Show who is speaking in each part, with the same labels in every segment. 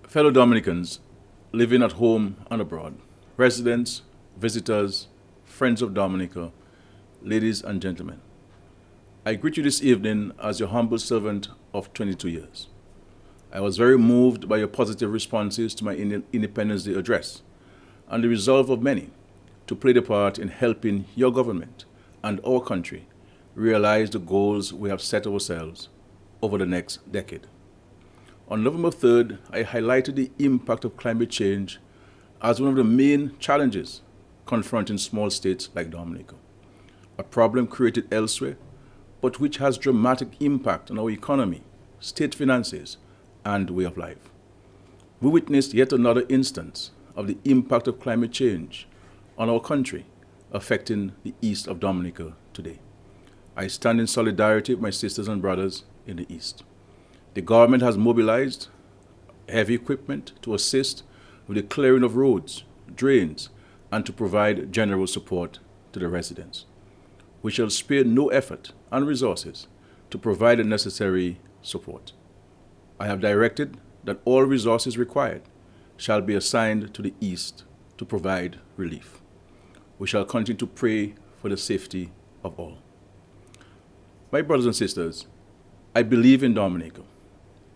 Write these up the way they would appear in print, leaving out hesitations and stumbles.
Speaker 1: Fellow Dominicans living at home and abroad, residents, visitors, friends of Dominica, ladies and gentlemen, I greet you this evening as your humble servant of 22 years. I was very moved by your positive responses to my Independence Day address and the resolve of many to play the part in helping your government and our country realize the goals we have set ourselves over the next decade. On November 3rd, I highlighted the impact of climate change as one of the main challenges confronting small states like Dominica, a problem created elsewhere, but which has dramatic impact on our economy, state finances, and way of life. We witnessed yet another instance of the impact of climate change on our country, affecting the east of Dominica today. I stand in solidarity with my sisters and brothers in the east. The government has mobilized heavy equipment to assist with the clearing of roads, drains, and to provide general support to the residents. We shall spare no effort and resources to provide the necessary support. I have directed that all resources required shall be assigned to the east to provide relief. We shall continue to pray for the safety of all. My brothers and sisters, I believe in Dominica.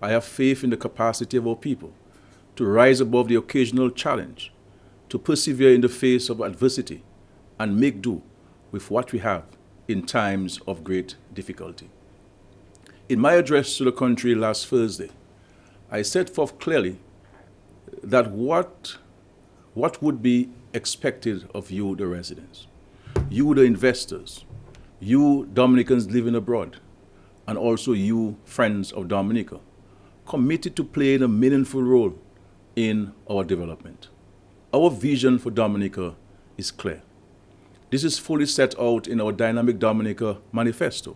Speaker 1: I have faith in the capacity of our people to rise above the occasional challenge, to persevere in the face of adversity, and make do with what we have in times of great difficulty. In my address to the country last Thursday, I set forth clearly that what would be expected of you, the residents, you, the investors, you, Dominicans living abroad, and also you, friends of Dominica, committed to playing a meaningful role in our development. Our vision for Dominica is clear. This is fully set out in our Dynamic Dominica manifesto,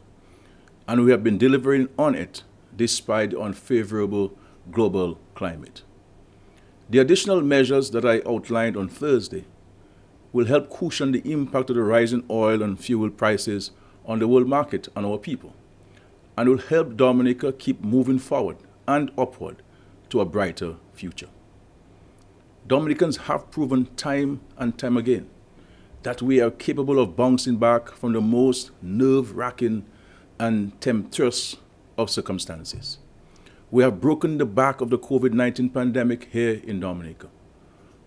Speaker 1: and we have been delivering on it despite the unfavorable global climate. The additional measures that I outlined on Thursday will help cushion the impact of the rising oil and fuel prices on the world market and our people, and will help Dominica keep moving forward and upward to a brighter future. Dominicans have proven time and time again that we are capable of bouncing back from the most nerve-wracking and tempestuous of circumstances. We have broken the back of the COVID-19 pandemic here in Dominica.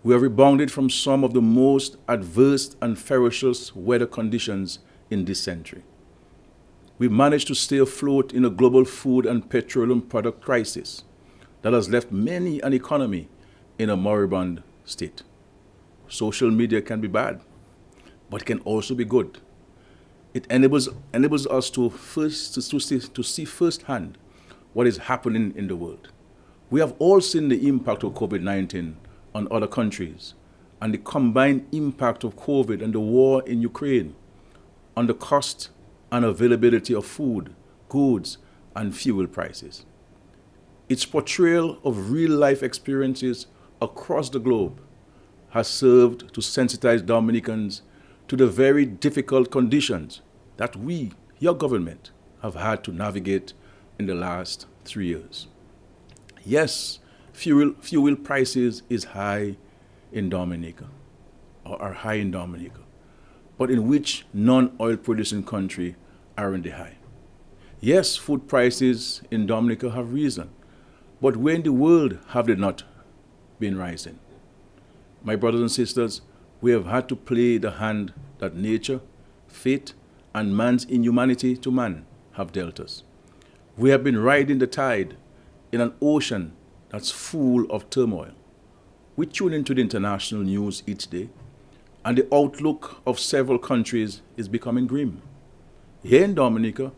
Speaker 1: We have rebounded from some of the most adverse and ferocious weather conditions in this century. We managed to stay afloat in a global food and petroleum product crisis that has left many an economy in a moribund state. Social media can be bad, but it can also be good. It enables us to see firsthand what is happening in the world. We have all seen the impact of COVID-19 on other countries and the combined impact of COVID and the war in Ukraine on the cost and availability of food, goods, and fuel prices. Its portrayal of real-life experiences across the globe has served to sensitize Dominicans to the very difficult conditions that we, your government, have had to navigate in the last 3 years. Yes, fuel prices is high in Dominica, or are high in Dominica, but in which non-oil producing country are in the high. Yes, food prices in Dominica have risen, but where in the world have they not been rising? My brothers and sisters, we have had to play the hand that nature, fate, and man's inhumanity to man have dealt us. We have been riding the tide in an ocean that's full of turmoil. We tune into the international news each day, and the outlook of several countries is becoming grim. Here in Dominica,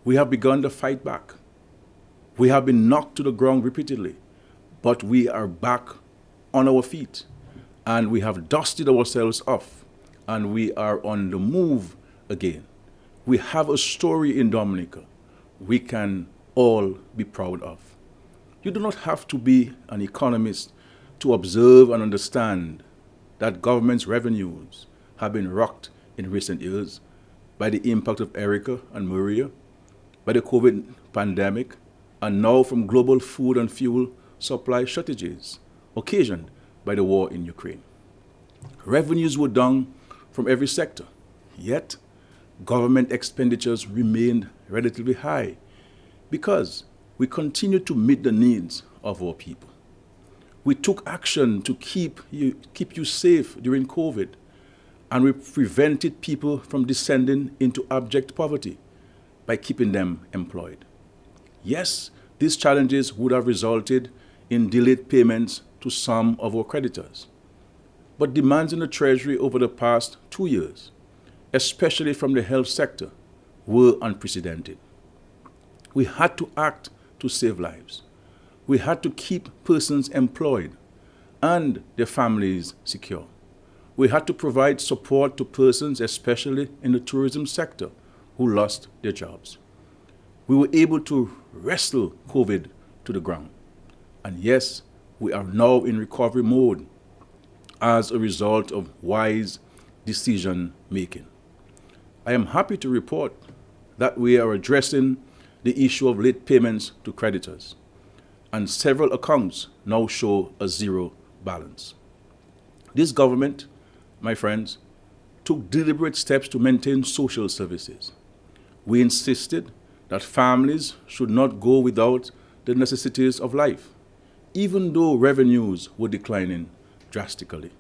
Speaker 1: we have begun to fight back. We have been knocked to the ground repeatedly, but we are back on our feet, and we have dusted ourselves off, and we are on the move again. We have a story in Dominica we can all be proud of. You do not have to be an economist to observe and understand that government's revenues have been rocked in recent years by the impact of Erica and Maria, by the COVID pandemic, and now from global food and fuel supply shortages occasioned by the war in Ukraine. Revenues were down from every sector, yet government expenditures remained relatively high because we continued to meet the needs of our people. We took action to keep you safe during COVID, and we prevented people from descending into abject poverty by keeping them employed. Yes, these challenges would have resulted in delayed payments to some of our creditors. But demands in the Treasury over the past 2 years, especially from the health sector, were unprecedented. We had to act to save lives. We had to keep persons employed and their families secure. We had to provide support to persons, especially in the tourism sector, who lost their jobs. We were able to wrestle COVID to the ground. And yes, we are now in recovery mode as a result of wise decision making. I am happy to report that we are addressing the issue of late payments to creditors, and several accounts now show a zero balance. This government, my friends, took deliberate steps to maintain social services. We insisted that families should not go without the necessities of life, even though revenues were declining drastically.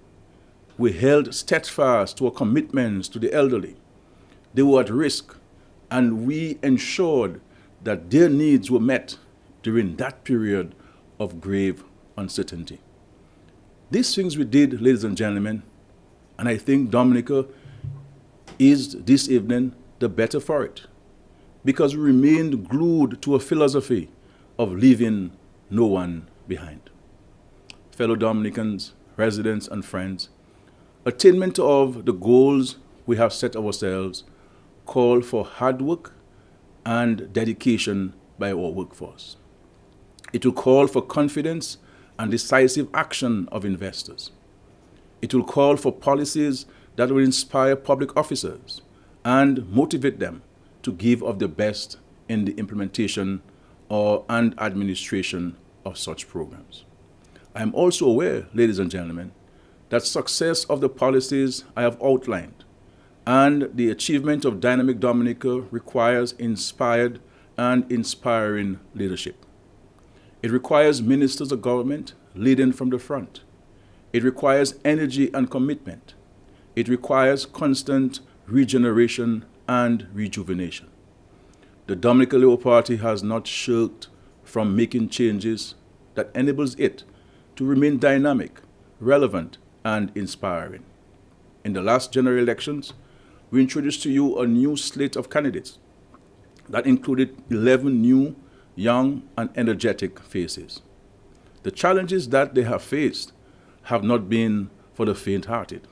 Speaker 1: We held steadfast to our commitments to the elderly. They were at risk, and we ensured that their needs were met during that period of grave uncertainty. These things we did, ladies and gentlemen, and I think Dominica is this evening the better for it, because we remained glued to a philosophy of leaving no one behind. Fellow Dominicans, residents, and friends, attainment of the goals we have set ourselves call for hard work and dedication by our workforce. It will call for confidence and decisive action of investors. It will call for policies that will inspire public officers and motivate them to give of their best in the implementation and administration of such programs. I am also aware, ladies and gentlemen, that success of the policies I have outlined and the achievement of dynamic Dominica requires inspired and inspiring leadership. It requires ministers of government leading from the front. It requires energy and commitment. It requires constant regeneration and rejuvenation. The Dominica Labour Party has not shirked from making changes that enables it to remain dynamic, relevant, and inspiring. In the last general elections, we introduced to you a new slate of candidates that included 11 new, young, and energetic faces. The challenges that they have faced have not been for the faint-hearted.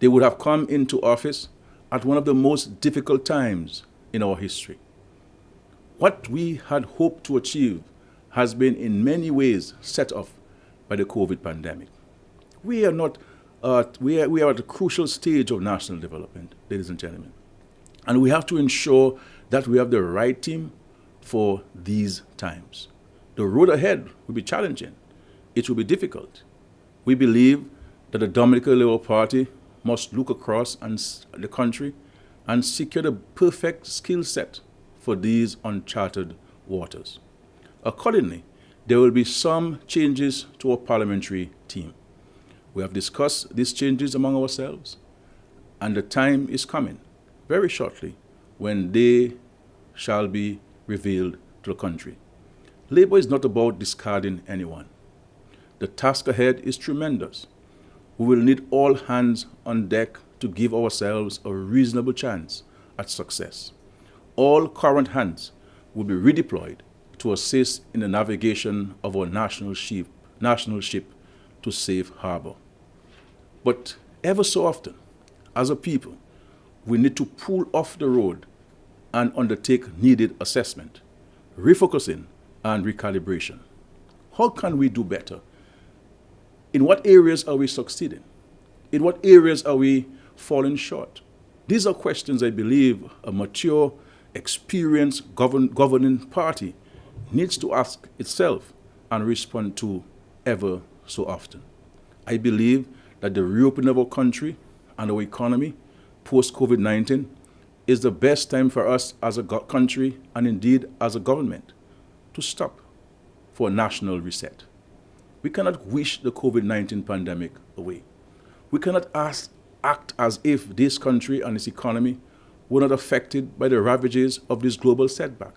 Speaker 1: They would have come into office at one of the most difficult times in our history. What we had hoped to achieve has been in many ways set off by the COVID pandemic. We are at a crucial stage of national development, ladies and gentlemen. And we have to ensure that we have the right team for these times. The road ahead will be challenging. It will be difficult. We believe that the Dominica Labour Party must look across the country and secure the perfect skill set for these uncharted waters. Accordingly, there will be some changes to our parliamentary team. We have discussed these changes among ourselves, and the time is coming very shortly when they shall be revealed to the country. Labour is not about discarding anyone. The task ahead is tremendous. We will need all hands on deck to give ourselves a reasonable chance at success. All current hands will be redeployed to assist in the navigation of our national ship to safe harbor. But ever so often, as a people, we need to pull off the road and undertake needed assessment, refocusing, and recalibration. How can we do better? In what areas are we succeeding? In what areas are we falling short? These are questions I believe a mature, experienced governing party needs to ask itself and respond to ever so often. I believe that the reopening of our country and our economy post-COVID-19 is the best time for us as a country and indeed as a government to stop for a national reset. We cannot wish the COVID-19 pandemic away. We cannot act as if this country and its economy were not affected by the ravages of this global setback.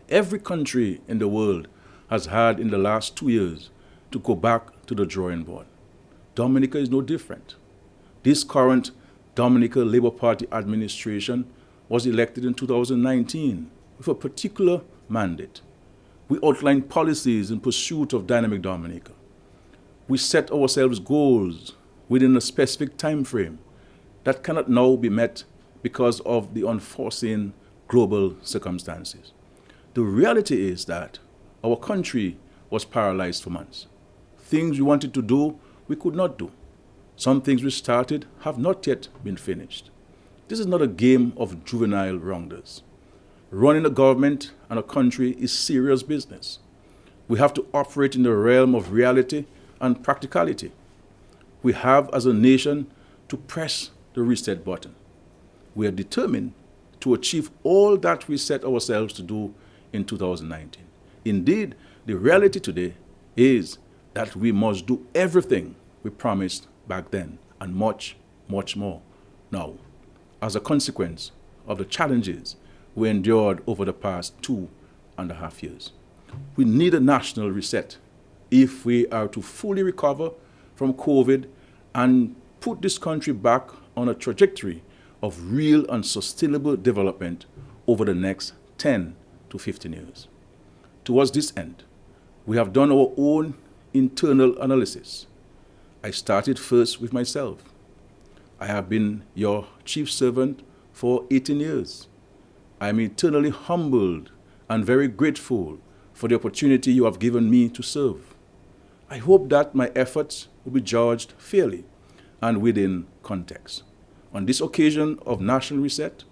Speaker 1: Every country in the world has had in the last 2 years to go back to the drawing board. Dominica is no different. This current Dominica Labour Party administration was elected in 2019 with a particular mandate. We outlined policies in pursuit of dynamic Dominica. We set ourselves goals within a specific time frame that cannot now be met because of the unforeseen global circumstances. The reality is that our country was paralyzed for months. Things we wanted to do, we could not do. Some things we started have not yet been finished. This is not a game of juvenile rounders. Running a government and a country is serious business. We have to operate in the realm of reality and practicality. We have, as a nation, to press the reset button. We are determined to achieve all that we set ourselves to do in 2019. Indeed, the reality today is that we must do everything we promised back then and much, much more now, as a consequence of the challenges we endured over the past 2.5 years. We need a national reset if we are to fully recover from COVID and put this country back on a trajectory of real and sustainable development over the next 10 to 15 years. Towards this end, we have done our own internal analysis. I started first with myself. I have been your chief servant for 18 years. I am eternally humbled and very grateful for the opportunity you have given me to serve. I hope that my efforts will be judged fairly and within context. On this occasion of national reset,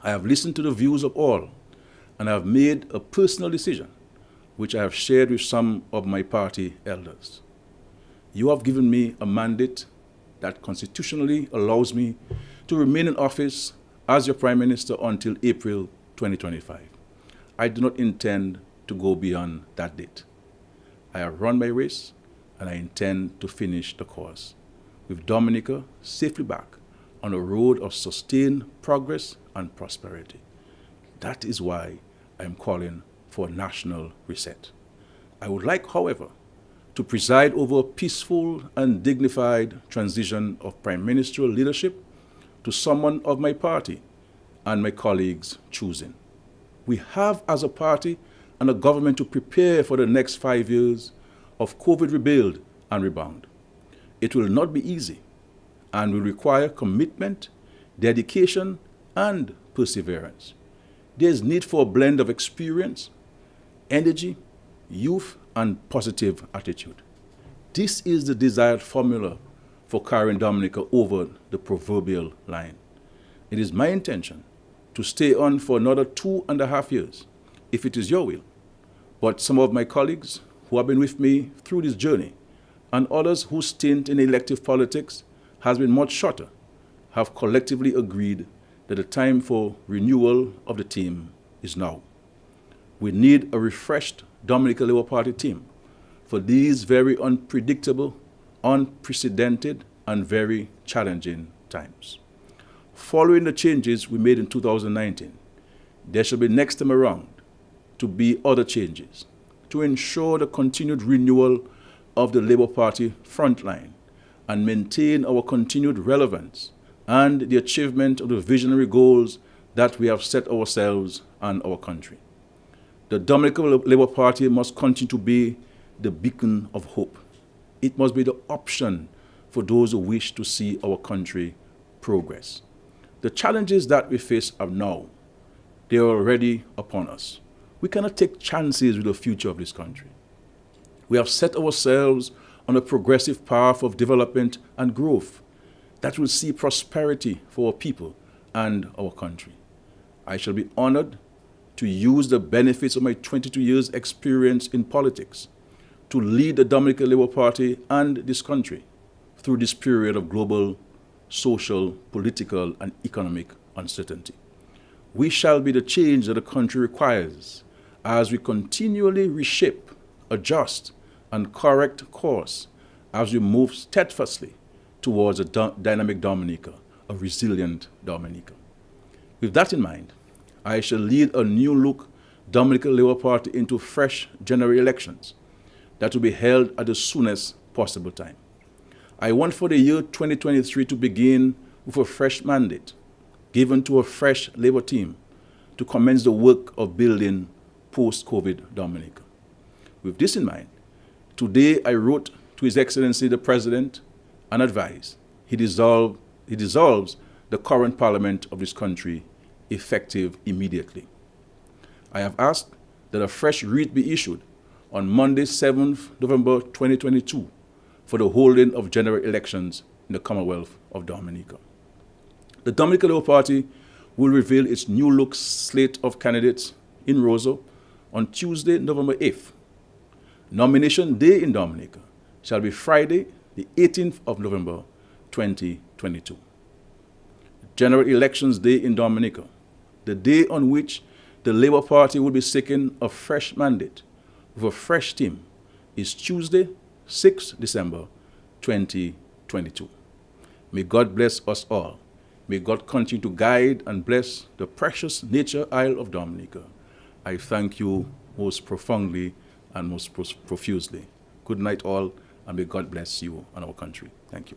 Speaker 1: I have listened to the views of all, and I have made a personal decision, which I have shared with some of my party elders. You have given me a mandate that constitutionally allows me to remain in office as your Prime Minister until April 2025. I do not intend to go beyond that date. I have run my race, and I intend to finish the course, with Dominica safely back on a road of sustained progress and prosperity. That is why I am calling for a national reset. I would like, however, to preside over a peaceful and dignified transition of prime ministerial leadership to someone of my party and my colleagues' choosing. We have, as a party and a government, to prepare for the next 5 years of COVID rebuild and rebound. It will not be easy and will require commitment, dedication, and perseverance. There is need for a blend of experience, energy, youth, and positive attitude. This is the desired formula for carrying Dominica over the proverbial line. It is my intention to stay on for another 2.5 years, if it is your will. But some of my colleagues who have been with me through this journey, and others whose stint in elective politics has been much shorter, have collectively agreed that the time for renewal of the team is now. We need a refreshed Dominica Labour Party team for these very unpredictable, unprecedented, and very challenging times. Following the changes we made in 2019, there shall be next time around to be other changes to ensure the continued renewal of the Labour Party frontline and maintain our continued relevance and the achievement of the visionary goals that we have set ourselves and our country. The Dominica Labour Party must continue to be the beacon of hope. It must be the option for those who wish to see our country progress. The challenges that we face are now. They are already upon us. We cannot take chances with the future of this country. We have set ourselves on a progressive path of development and growth that will see prosperity for our people and our country. I shall be honored to use the benefits of my 22 years experience in politics to lead the Dominica Labour Party and this country through this period of global, social, political, and economic uncertainty. We shall be the change that the country requires as we continually reshape, adjust, and correct course as we move steadfastly towards a dynamic Dominica, a resilient Dominica. With that in mind, I shall lead a new look Dominica Labour Party into fresh general elections that will be held at the soonest possible time. I want for the year 2023 to begin with a fresh mandate given to a fresh Labour team to commence the work of building post-COVID Dominica. With this in mind, today I wrote to His Excellency the President and advised he dissolves the current Parliament of this country effective immediately. I have asked that a fresh writ be issued on Monday, 7th November 2022 for the holding of general elections in the Commonwealth of Dominica. The Dominica Labour Party will reveal its new look slate of candidates in Roseau on Tuesday, November 8th. Nomination day in Dominica shall be Friday, the 18th of November 2022. General Elections Day in Dominica, the day on which the Labour Party will be seeking a fresh mandate with a fresh team, is Tuesday, 6th December 2022. May God bless us all. May God continue to guide and bless the precious nature isle of Dominica. I thank you most profoundly and most profusely. Good night all, and may God bless you and our country. Thank you.